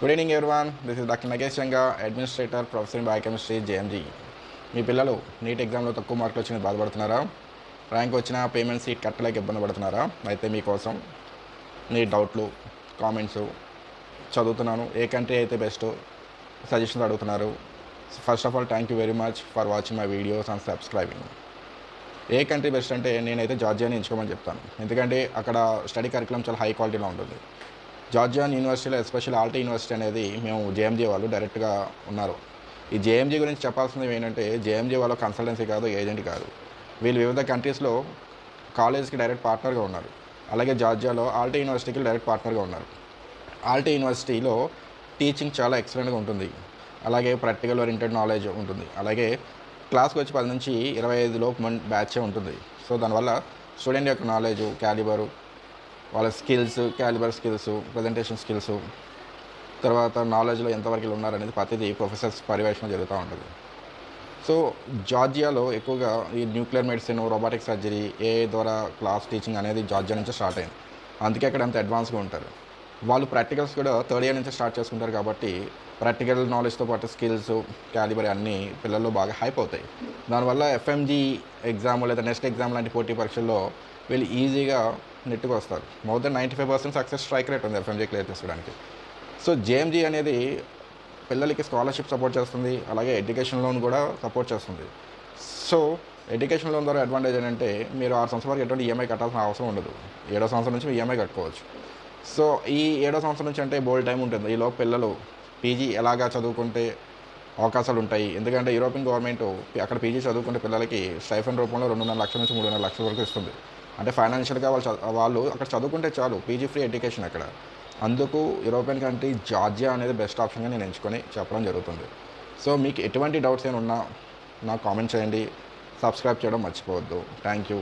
Good evening everyone. This is doctor Nagesh Ranga, administrator, professor in biochemistry, JMG. మీ పిల్లలు NEET ఎగ్జామ్లో తక్కువ మార్కులు వచ్చి బాధపడుతున్నారా? ర్యాంక్ వచ్చినా పేమెంట్ సీట్ కట్టలేక ఇబ్బంది పడుతున్నారా? అయితే మీకోసం మీ డౌట్లు, కామెంట్స్ చదువుతున్నాను. ఏ కంట్రీ అయితే బెస్ట్ సజెషన్స్ అడుగుతున్నారు. First of all thank you very much for watching my videos and subscribing. A country best అంటే నేనైతే జార్జియాని ఎంచుకోమని చెప్తాను. ఎందుకంటే అక్కడ స్టడీ కరికులం చాలా హై క్వాలిటీలో ఉంటుంది. జార్జియాన్ యూనివర్సిటీలో ఎస్పెషల్ ఆల్టీ యూనివర్సిటీ అనేది మేము జేఎంజీ వాళ్ళు డైరెక్ట్గా ఉన్నారు. ఈ జేఎంజీ గురించి చెప్పాల్సింది ఏంటంటే జేఎంజీ వాళ్ళు కన్సల్టెన్సీ కాదు, ఏజెంట్ కాదు. వీళ్ళు వివిధ కంట్రీస్లో కాలేజ్కి డైరెక్ట్ పార్ట్నర్గా ఉన్నారు. అలాగే జార్జియాలో ఆల్టీ యూనివర్సిటీకి డైరెక్ట్ పార్ట్నర్గా ఉన్నారు. ఆల్టీ యూనివర్సిటీలో టీచింగ్ చాలా ఎక్సలెంట్గా ఉంటుంది. అలాగే ప్రాక్టికల్ ఓరియంటెడ్ నాలెడ్జ్ ఉంటుంది. అలాగే క్లాస్కి వచ్చి 10 నుంచి 25 లోపు బ్యాచే ఉంటుంది. సో దానివల్ల స్టూడెంట్ యొక్క నాలెడ్జ్, క్యాలిబరు, వాళ్ళ skills, calibre skills, presentation skills, తర్వాత నాలెడ్జ్లో ఎంతవరకు ఉన్నారనేది ప్రతిదీ ప్రొఫెసర్స్ పర్యవేక్షణ జరుగుతూ ఉంటుంది. సో జార్జియాలో ఎక్కువగా ఈ nuclear medicine, robotic surgery, AI ద్వారా క్లాస్ టీచింగ్ అనేది జార్జియా నుంచి స్టార్ట్ అయింది. అందుకే అక్కడ అంత అడ్వాన్స్గా ఉంటారు. వాళ్ళు ప్రాక్టికల్స్ కూడా థర్డ్ ఇయర్ నుంచి స్టార్ట్ చేసుకుంటారు. కాబట్టి ప్రాక్టికల్ నాలెడ్జ్తో పాటు స్కిల్స్, క్యాలిబర్ అన్నీ పిల్లల్లో బాగా హైప్ అవుతాయి. దానివల్ల ఎఫ్ఎంజీ ఎగ్జామ్ లేదా నెక్స్ట్ ఎగ్జామ్ లాంటి పోటీ పరీక్షల్లో వీళ్ళు ఈజీగా నెట్టుకు వస్తారు. More than 95% success strike rate ఉంది ఎఫ్ఎంజీ క్లియర్ చేసుకోవడానికి. సో జేఎంజీ అనేది పిల్లలకి స్కాలర్షిప్ సపోర్ట్ చేస్తుంది. అలాగే ఎడ్యుకేషన్ లోన్ కూడా సపోర్ట్ చేస్తుంది. సో ఎడ్యుకేషన్ లోన్ ద్వారా అడ్వాంటేజ్ ఏంటంటే మీరు 6 సంవత్సరాల వరకు ఎటువంటి ఈఎంఐ కట్టాల్సిన అవసరం ఉండదు. 7వ సంవత్సరం నుంచి ఈఎంఐ కట్టుకోవచ్చు. సో ఈ 7వ సంవత్సరం నుంచి అంటే బోల్డ్ టైం ఉంటుంది. ఈలోపు పిల్లలు పీజీ ఎలాగా చదువుకుంటే అవకాశాలు ఉంటాయి. ఎందుకంటే యూరోపియన్ గవర్నమెంట్ అక్కడ పీజీ చదువుకుంటే పిల్లలకి స్టైఫండ్ రూపంలో 2.5 లక్షల నుంచి 3.5 లక్షల వరకు ఇస్తుంది. అంటే ఫైనాన్షియల్గా వాళ్ళు అక్కడ చదువుకుంటే చాలు, పీజీ ఫ్రీ ఎడ్యుకేషన్ అక్కడ. అందుకు యూరోపియన్ కంట్రీ జార్జియా అనేది బెస్ట్ ఆప్షన్గా నేను ఎంచుకొని చెప్పడం జరుగుతుంది. సో మీకు ఎటువంటి డౌట్స్ ఏమైనా ఉన్నా నాకు కామెంట్ చేయండి. సబ్స్క్రైబ్ చేయడం మర్చిపోవద్దు. Thank you.